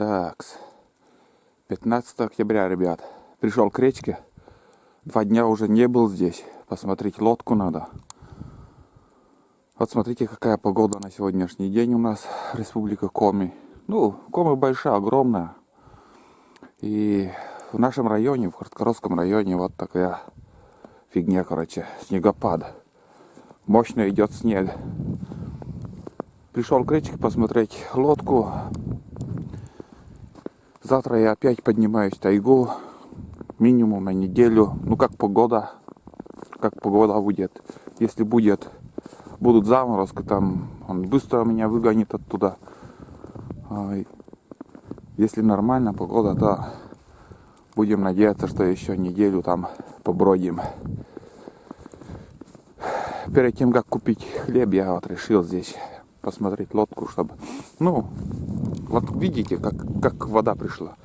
Так, 15 октября, ребят. Пришел к речке. 2 дня уже не был здесь. Посмотреть лодку надо. Вот смотрите, какая погода на сегодняшний день у нас. Республика Коми. Ну, Коми большая, огромная. И в нашем районе, в Краткоровском районе, вот такая фигня, короче, снегопад. Мощно идет снег. Пришел к речке посмотреть лодку. Завтра я опять поднимаюсь в тайгу. Минимум на неделю. Ну, как погода будет. Если будут заморозки, там он быстро меня выгонит оттуда. Если нормальная погода, то будем надеяться, что еще неделю там побродим. Перед тем, как купить хлеб, я вот решил здесь посмотреть лодку, чтобы... Ну, вот видите, как вода пришла.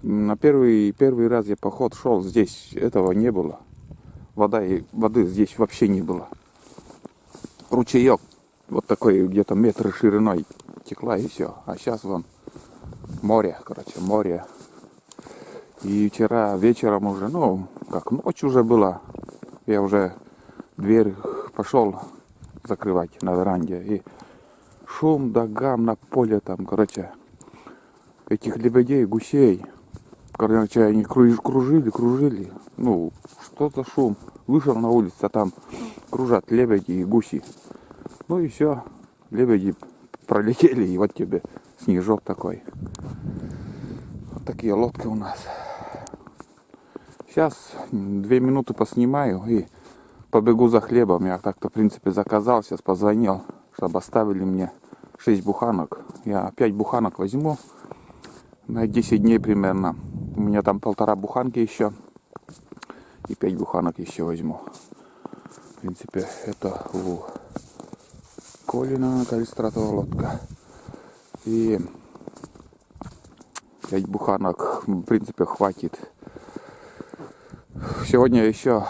На первый раз я поход шел, здесь этого не было. Воды здесь вообще не было. Ручеек вот такой где-то метр шириной текла и все. А сейчас вон море, море. И вчера вечером уже, ну, как ночь уже была, я уже дверь пошел закрывать на веранде. И шум да гам на поле там, этих лебедей, гусей. Они кружили. Ну, что за шум? Вышел на улицу, а там кружат лебеди и гуси. Ну и все, лебеди пролетели, и вот тебе снежок такой. Вот такие лодки у нас. Сейчас 2 минуты поснимаю и побегу за хлебом. Я так-то, в принципе, заказал, сейчас позвонил, чтобы оставили мне 6 буханок. Я 5 буханок возьму на 10 дней примерно. У меня там 1,5 буханки еще. И 5 буханок еще возьму. В принципе, это у Колина калистратова лодка. И 5 буханок, в принципе, хватит. Сегодня еще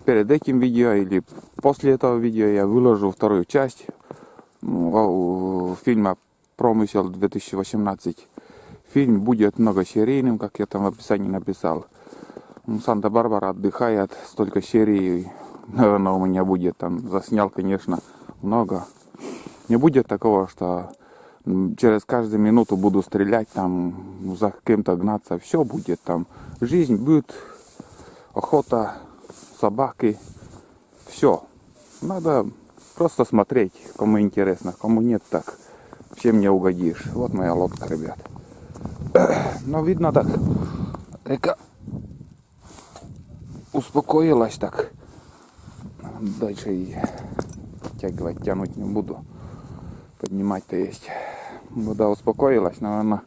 перед этим видео или после этого видео я выложу вторую часть фильма «Промысел 2018». Фильм будет многосерийным, как я там в описании написал. Санта-Барбара отдыхает, столько серий, наверное, у меня будет. Там заснял, конечно, много. Не будет такого, что через каждую минуту буду стрелять, там, за кем-то гнаться. Все будет там. Жизнь будет, охота, собаки. Все. Надо просто смотреть, кому интересно, кому нет, так. Всем не угодишь. Вот моя лодка, ребят. Но видно так, река успокоилась так. Дальше и тянуть не буду. Поднимать-то есть. Вода успокоилась, наверное,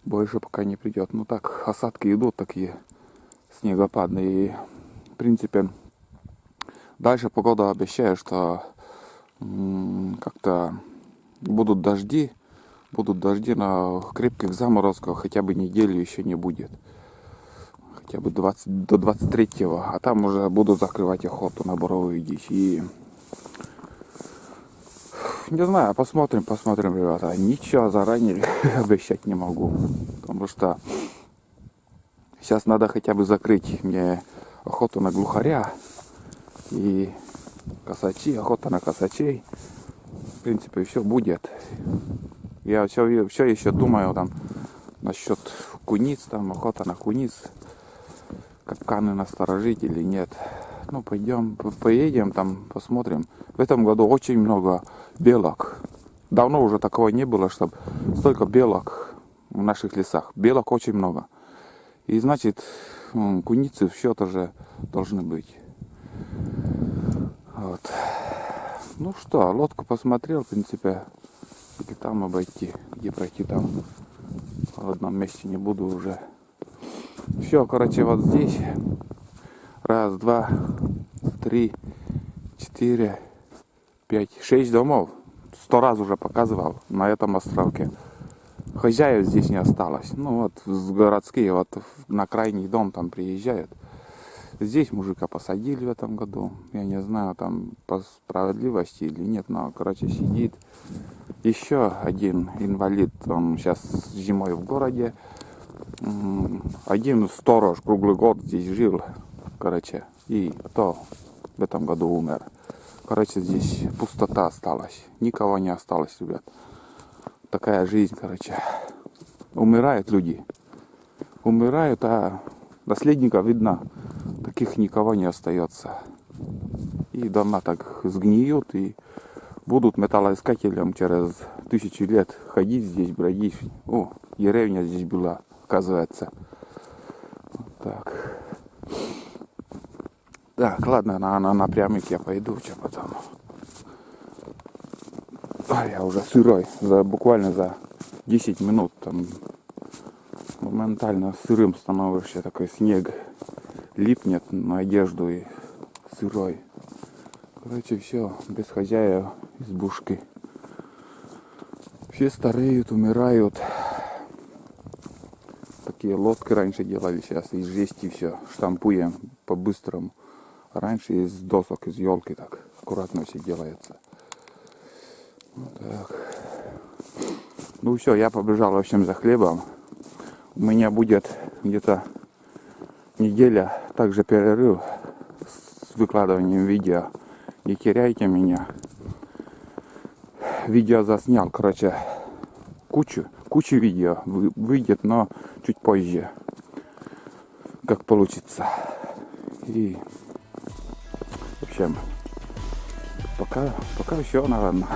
больше пока не придет. Ну так, осадки идут такие снегопадные. И, в принципе, дальше погода обещает, что как-то будут дожди. На крепких заморозках хотя бы неделю еще не будет. Хотя бы до 23-го. А там уже буду закрывать охоту на боровую дичь. И не знаю, посмотрим, ребята. Ничего заранее обещать не могу. Потому что сейчас надо хотя бы закрыть мне охоту на глухаря. И охота на косачей. В принципе, все будет. Я все еще думаю там насчет куниц, там охота на куниц, капканы насторожить или нет. Ну, поедем там, посмотрим. В этом году очень много белок. Давно уже такого не было, чтобы столько белок в наших лесах. Белок очень много. И значит, куницы все тоже должны быть. Вот. Ну что, лодку посмотрел, в принципе. Или там обойти, где пройти там. В одном месте не буду уже. Все, вот здесь. 1, 2, 3, 4, 5, 6 домов. 100 раз уже показывал на этом островке. Хозяев здесь не осталось. Ну вот, городские, вот на крайний дом там приезжают. Здесь мужика посадили в этом году. Я не знаю, там по справедливости или нет, но, сидит. еще один инвалид, он сейчас зимой в городе. Один сторож круглый год здесь жил, короче, и то в этом году умер. Короче, здесь пустота осталась, никого не осталось, ребят. Такая жизнь, короче. Умирают люди. Умирают, а наследников видно, таких никого не остается. И дома так сгниют, и будут металлоискателям через 1000 лет ходить здесь, бродить. О, деревня здесь была, оказывается. Вот так. Так, ладно, на прямик я пойду, что потом. Я уже сырой, буквально за 10 минут там моментально сырым становишься, такой снег липнет на одежду и сырой. Короче, все, без хозяев, избушки. Все стареют, умирают. Такие лодки раньше делали, сейчас из жести все, штампуем по-быстрому. Раньше из досок, из елки так аккуратно все делается. Вот так. Ну все, я побежал в общем за хлебом. У меня будет где-то неделя, также перерыв с выкладыванием видео. Не теряйте меня. Видео заснял, короче, кучу видео выйдет, но чуть позже, как получится. И в общем, пока все, наверное.